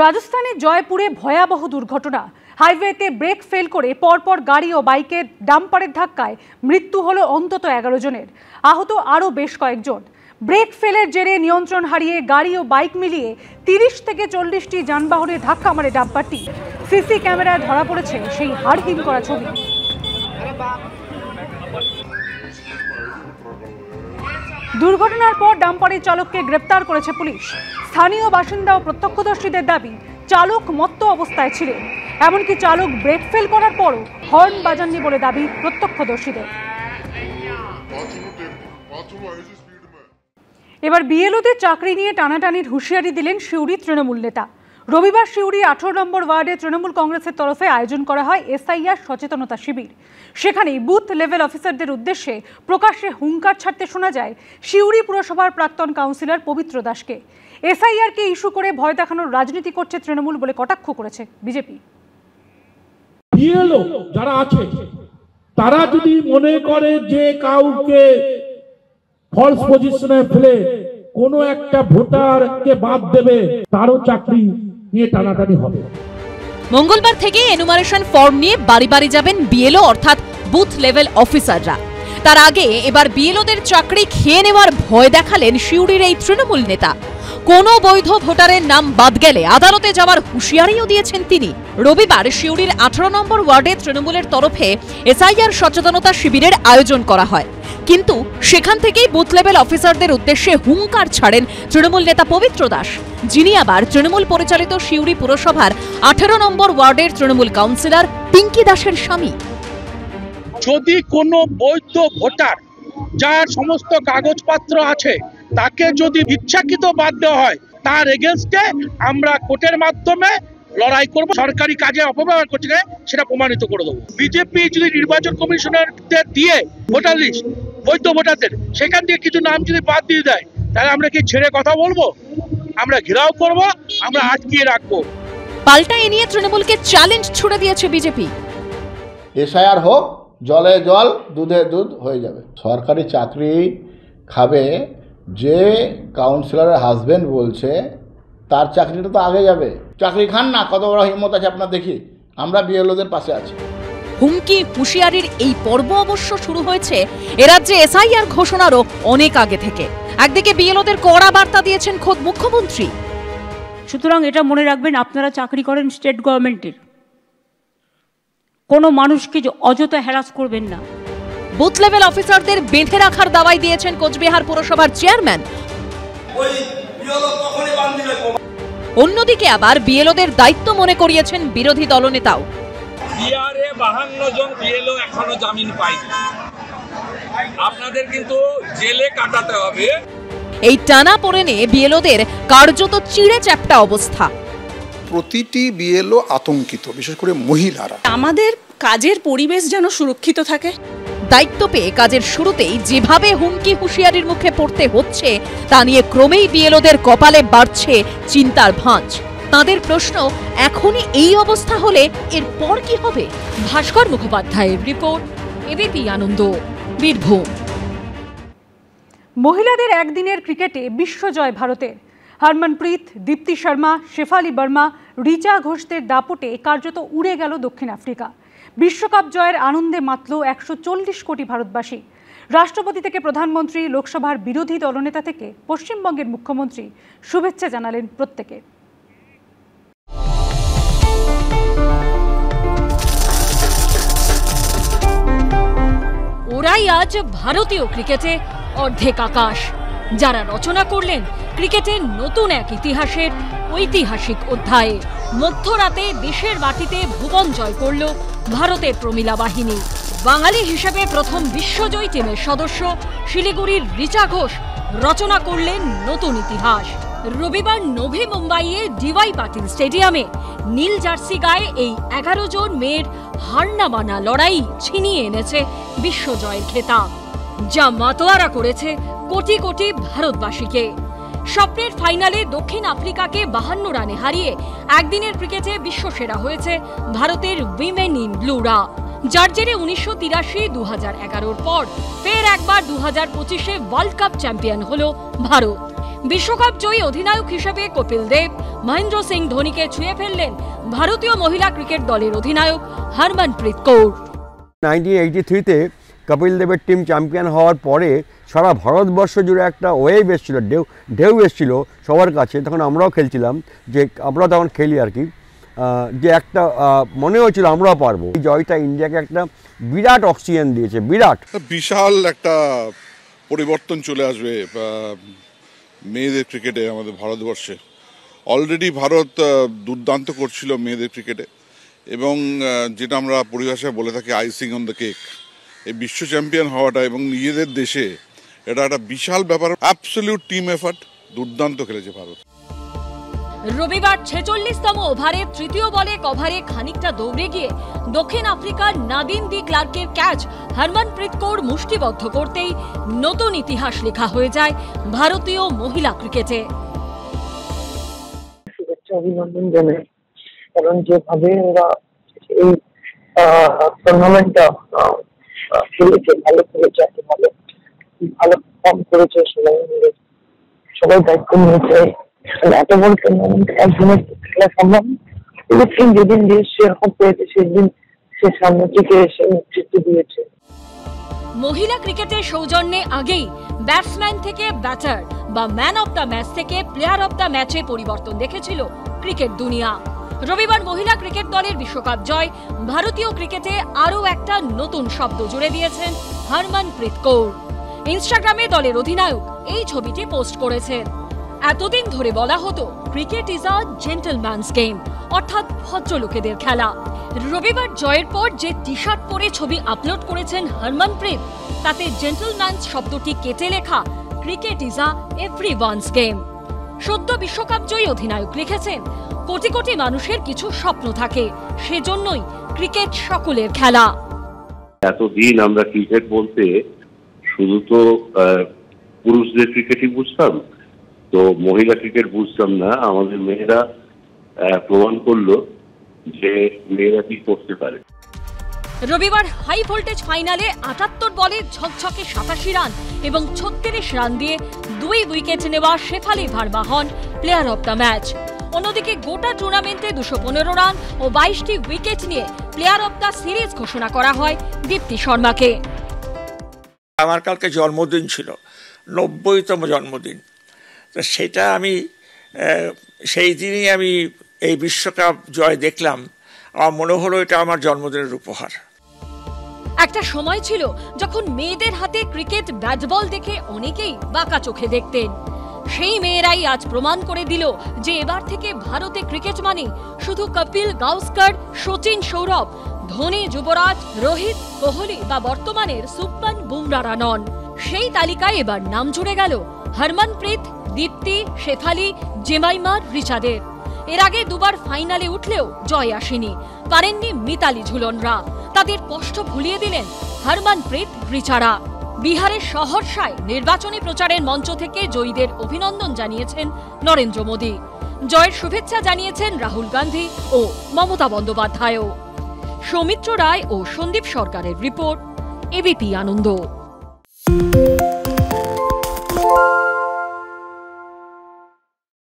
রাজস্থানে জয়পুরে ভয়াবহ দুর্ঘটনা। হাইওয়েতে ব্রেক ফেল করে পরপর গাড়ি ও বাইকের ডাম্পারের ধাক্কায় মৃত্যু হলো অন্তত 11 জনের, আহত আরও বেশ কয়েকজন। ব্রেক ফেলের জেরে নিয়ন্ত্রণ হারিয়ে গাড়ি ও বাইক মিলিয়ে 30 থেকে 40টি যানবাহনে ধাক্কা মারে ডাম্পারটি। সিসি ক্যামেরায় ধরা পড়েছে সেই হাড়হিম করা ছবি। দুর্ঘটনার পর ডাম্পারের চালককে গ্রেপ্তার করেছে পুলিশ। স্থানীয় বাসিন্দা ও প্রত্যক্ষদর্শীদের দাবি, চালক মত্ত অবস্থায় ছিলেন। এমনকি চালক ব্রেক ফেল করার পরও হর্ন বাজাননি বলে দাবি প্রত্যক্ষদর্শীদের। এবার বিএলওদের চাকরি নিয়ে টানাটানির হুঁশিয়ারি দিলেন সিউড়ি তৃণমূল নেতা। রবিবার সিউড়ি 18 নম্বর ওয়ার্ডে তৃণমূল কংগ্রেসের তরফে আয়োজন করা হয় এসআইআর সচেতনতা শিবির। সেখানেই বুথ লেভেল অফিসারদের উদ্দেশ্যে প্রকাশ্যে হুঙ্কার ছাড়তে শোনা যায় সিউড়ি পুরসভার প্রাক্তন কাউন্সিলর পবিত্র দাসকে। এসআইআরকে ইস্যু করে ভয় দেখানোর রাজনীতি করছে তৃণমূল বলে কটাক্ষ করেছে বিজেপি। বিএলও যারা আছে তারা যদি মনে করে যে কাউকে ফলস পজিশনে ফেলে কোনো একটা ভোটারকে বাদ দেবে, তারও চাকরি নিয়ে টানাটানি হবে। মঙ্গলবার থেকে এনুমারেশন ফর্ম নিয়ে বাড়ি বাড়ি যাবেন বিএলও অর্থাৎ বুথ লেভেল অফিসাররা। তার আগে এবার বিএলওদের চাকরি খেয়ে নেওয়ার ভয় দেখালেন সিউড়ির এই তৃণমূল নেতা। কোনো বৈধ ভোটারের নাম বাদ গেলে আদালতে যাওয়ার হুঁশিয়ারিও দিয়েছেন তিনি। রবিবার সিউড়ির 18 নম্বর ওয়ার্ডে তৃণমূলের তরফে এসআইআর সচেতনতা শিবিরের আয়োজন করা হয়, কিন্তু সেখান থেকেই বুথ লেভেল অফিসারদের উদ্দেশ্যে হুঙ্কার ছাড়েন তৃণমূল নেতা পবিত্র দাস, যিনি আবার তৃণমূল পরিচালিত সিউড়ি পুরসভার 18 নম্বর ওয়ার্ডের তৃণমূল কাউন্সিলর পিঙ্কি দাসের স্বামী। যদি কোনো বৈধ ভোটার যার সমস্ত কাগজপত্র আছে তাকে যদি ইচ্ছাকৃত বাদ দেওয়া হয়, তার এগেনস্টে আমরা কোর্টের মাধ্যমে লড়াই করব। সরকারি কাজে অপব্যবহার করছে সেটা প্রমাণিত করে দেবো। বিজেপি যদি নির্বাচন কমিশনারদের দিয়ে ভোটার লিস্ট বৈধ ভোটারদের সেখান থেকে কিছু নাম যদি বাদ দিয়ে দেয়, তাহলে আমরা কি ছেড়ে কথা বলবো? আমরা ঘেরাও করব, আমরা আটকিয়ে রাখবো। পাল্টা এ নিয়ে তৃণমূলকে চ্যালেঞ্জ ছুড়ে দিয়েছে বিজেপি। এসআইআর হোক, জলে জল দুধে দুধ হয়ে যাবে। সরকারি চাকরি খাবে যে কাউন্সিলরের হাজবেন্ড বলছে, তার চাকরিটা তো আগে যাবে। চাকরি খান না, কত বড় হিম্মত আছে আপনার দেখি। আমরা বিএলওদের পাশে আছি। হুমকি হুঁশিয়ারির এই পর্ব অবশ্য শুরু হয়েছে এ রাজ্যে এসআইআর ঘোষণারও অনেক আগে থেকে। একদিকে বিএলওদের কড়া বার্তা দিয়েছেন খোদ মুখ্যমন্ত্রী। সুতরাং এটা মনে রাখবেন, আপনারা চাকরি করেন স্টেট গভর্নমেন্টের, কোনো মানুষকে অযথা হ্যারাস করবেন না। বুথ লেভেল অফিসারদের বেঁধে রাখার দাওয়াই দিয়েছেন কোচবিহার পুরসভার চেয়ারম্যান। অন্যদিকে আবার বিএলওদের দায়িত্ব মনে করিয়েছেন বিরোধী দলনেতাও। বিহারে 52 জন বিএলও এখনো জামিন পায়নি, আপনাদের কিন্তু জেলে কাটাতে হবে। এই টানা পড়েনে বিএলওদের কার্যত চিড়ে চ্যাপ্টা অবস্থা। প্রতিটি বিএলও আতঙ্কিত, বিশেষ করে মহিলারা। আমাদের কাজের পরিবেশ যেন সুরক্ষিত থাকে। দায়িত্ব পেয়ে কাজের শুরুতেই যেভাবে হুমকি হুঁশিয়ারির মুখে পড়তে হচ্ছে তা নিয়ে ক্রমেই বিএলওদের কপালে বাড়ছে চিন্তার ভাঁজ। তাদের প্রশ্ন, এখনই এই অবস্থা হলে এরপর কি হবে? ভাস্কর মুখোপাধ্যায়ের রিপোর্ট, এবিপি আনন্দ, বীরভূম। মহিলাদের একদিনের ক্রিকেটে বিশ্বজয় ভারতের। হরমনপ্রীত, দীপ্তি শর্মা, শেফালি বর্মা, রিচা ঘোষদের দাপটে কার্যত উড়ে গেল দক্ষিণ আফ্রিকা। বিশ্বকাপ জয়ের আনন্দে মাতল 140 কোটি ভারতবাসী। রাষ্ট্রপতি থেকে প্রধানমন্ত্রী, লোকসভার বিরোধী দলনেতা থেকে পশ্চিমবঙ্গের মুখ্যমন্ত্রী শুভেচ্ছা জানালেন প্রত্যেকে। ওরাই আজ ভারতীয় ক্রিকেটে অর্ধেক আকাশ, যারা রচনা করলেন ক্রিকেটের নতুন এক ইতিহাসের ঐতিহাসিক অধ্যায়ে। মধ্যরাতে দেশের মাটিতে ভুবন জয় করল ভারতের প্রমিলা বাহিনী। বাঙালি হিসেবে প্রথম বিশ্বজয়ী টিমের সদস্য শিলিগুড়ির রিচা ঘোষ রচনা করলেন নতুন ইতিহাস। রবিবার নভি মুম্বাইয়ে ডিওয়াই পাটিল স্টেডিয়ামে নীল জার্সি গায়ে এই 11 জন মেয়ের হারনামানা লড়াই ছিনিয়ে এনেছে বিশ্বজয়ের খেতাব, যা মাতোয়ারা করেছে কোটি কোটি ভারতবাসীকে। স্বপ্নের ফাইনালে দক্ষিণ আফ্রিকাকে 52 রানে হারিয়ে একদিনের ক্রিকেটে বিশ্বসেরা হয়েছে ভারতের উইমেন ইন ব্লুরা, যার জেরে 1983, 2011 পর ফের একবার 2025-এ ওয়ার্ল্ড কাপ চ্যাম্পিয়ন হল ভারত। বিশ্বকাপ জয়ী অধিনায়ক হিসেবে কপিল দেব মহেন্দ্র সিং ধোনিকে ছুঁয়ে ফেললেন ভারতীয় মহিলা ক্রিকেট দলের অধিনায়ক হরমনপ্রীত কৌর। 1983-তে কপিল দেবের টিম চ্যাম্পিয়ন হওয়ার পরে সারা ভারতবর্ষ জুড়ে একটা ওয়েভ এসেছিল, ঢেউ এসেছিল সবার কাছে। তখন আমরাও খেলছিলাম, যে আমরা তখন খেলি আর কি, যে একটা মনে হয়েছিল আমরাও পারবো। এই জয়টা ইন্ডিয়াকে একটা বিরাট অক্সিজেন দিয়েছে, বিশাল একটা পরিবর্তন চলে আসবে মেয়েদের ক্রিকেটে আমাদের ভারতবর্ষে। অলরেডি ভারত দুর্দান্ত করছিল মেয়েদের ক্রিকেটে, এবং যেটা আমরা পরিভাষায় বলে থাকি আইসিং অন দ্য কেক, এই বিশ্ব চ্যাম্পিয়ন হওয়াটা এবং নিজেদের দেশে এটা একটা বিশাল ব্যাপার। অ্যাবসলিউট টিম এফার্ট, দুর্দান্ত খেলেছে ভারত। রবিবার 46তম ওভারের তৃতীয় বলে কভারে খানিকটা দৌড়ে গিয়ে দক্ষিণ আফ্রিকার নাদিন ডি ক্লার্কের ক্যাচ হরমনপ্রীত কৌর মুষ্টিবদ্ধ করতেই নতুন ইতিহাস লেখা হয়ে যায় ভারতীয় মহিলা ক্রিকেটে। শুভেচ্ছা অভিনন্দন জানাই, কারণ যেভাবে ওরা এই টুর্নামেন্টটা খেলেছে, ভালো খেলেছে, ভালো পারফর্ম করেছে, সবাই দায়িত্ব নিয়েছে। এত বড় টুর্নামেন্ট একদিনের খেলা সম্ভব, যেদিন দেশ সেরকম পেয়েছে সেদিন সে সামনে থেকে এসে নেতৃত্ব দিয়েছে। মহিলা ক্রিকেটের সৌজন্যে আগেই ব্যাটসম্যান থেকে ব্যাটার বা ম্যান অফ দ্য ম্যাচ থেকে প্লেয়ার অফ দ্য ম্যাচে পরিবর্তন দেখেছিল ক্রিকেট দুনিয়া। রবিবার মহিলা ক্রিকেট দলের বিশ্বকাপ জয় ভারতীয় ক্রিকেটে আরও একটা নতুন শব্দ জুড়ে দিয়েছেন হরমনপ্রীত কৌর। ইনস্টাগ্রামে দলের অধিনায়ক এই ছবিটি পোস্ট করেছেন। এতদিন ধরে বলা হতো cricket is a gentleman's game, অর্থাৎ ভদ্রলোকেদের খেলা। রবিবার জয়ের পর যে টি শার্ট পরে ছবি আপলোড করেছেন হরমনপ্রীত, তাতে জেন্টলম্যানস শব্দটি কেটে লেখা cricket is a everyone's game. সদ্য বিশ্বকাপ জয়ী অধিনায়ক লিখেছেন, কোটি কোটি মানুষের কিছু স্বপ্ন থাকে, সেজন্যই ক্রিকেট সকলের খেলা। এতদিন আমরা ক্রিকেট বলতে শুধু তো পুরুষদের ক্রিকেটই বুঝতাম, তো মহিলা ক্রিকেট বুঝতাম না। আমাদের মেয়েরা প্রমাণ করলো যে মেয়েরা কি করতে পারে। রবিবার হাই ভোল্টেজ ফাইনালে 78 বলে ঝকঝকে 87 রান এবং 36 রান দিয়ে 2 উইকেট নেওয়া শেফালি ভার্মা হন প্লেয়ার অফ দ্য ম্যাচ। অন্যদিকে গোটা টুর্নামেন্টে 215 রান ও 22টি উইকেট নিয়ে প্লেয়ার অফ দ্য সিরিজ ঘোষণা করা হয় দীপ্তি শর্মাকে। আমার কালকে জন্মদিন ছিল, 90তম জন্মদিন। তো সেটা আমি সেই দিনই আমি এই বিশ্বকাপ জয় দেখলাম, আমার মনে হলো এটা আমার জন্মদিনের উপহার। একটা সময় ছিল যখন মেয়েদের হাতে ক্রিকেট ব্যাট বল দেখে অনেকেই বাঁকা চোখে দেখতেন। সেই মেয়েরাই আজ প্রমাণ করে দিল যে এবার থেকে ভারতে ক্রিকেট মানে শুধু কপিল গাওস্কর, সচিন, সৌরভ, ধোনি, যুবরাজ, রোহিত, কোহলি বা বর্তমানের সুপ্মান বুমরারা নন। সেই তালিকায় এবার নাম জুড়ে গেল হরমনপ্রীত, দীপ্তি, শেফালি, জেমাইমা, রিচাদের। এর আগে দুবার ফাইনালে উঠলেও জয় আসেনি, পারেননি মিতালি ঝুলনরা। তাদের কষ্ট ভুলিয়ে দিলেন হরমনপ্রীত, রিচারা। বিহারের সহরসায় নির্বাচনী প্রচারের মঞ্চ থেকে জয়ীদের অভিনন্দন জানিয়েছেন নরেন্দ্র মোদী। জয়ের শুভেচ্ছা জানিয়েছেন রাহুল গান্ধী ও মমতা বন্দ্যোপাধ্যায়ও। সৌমিত্র রায় ও সন্দীপ সরকারের রিপোর্ট, এবিপি আনন্দ।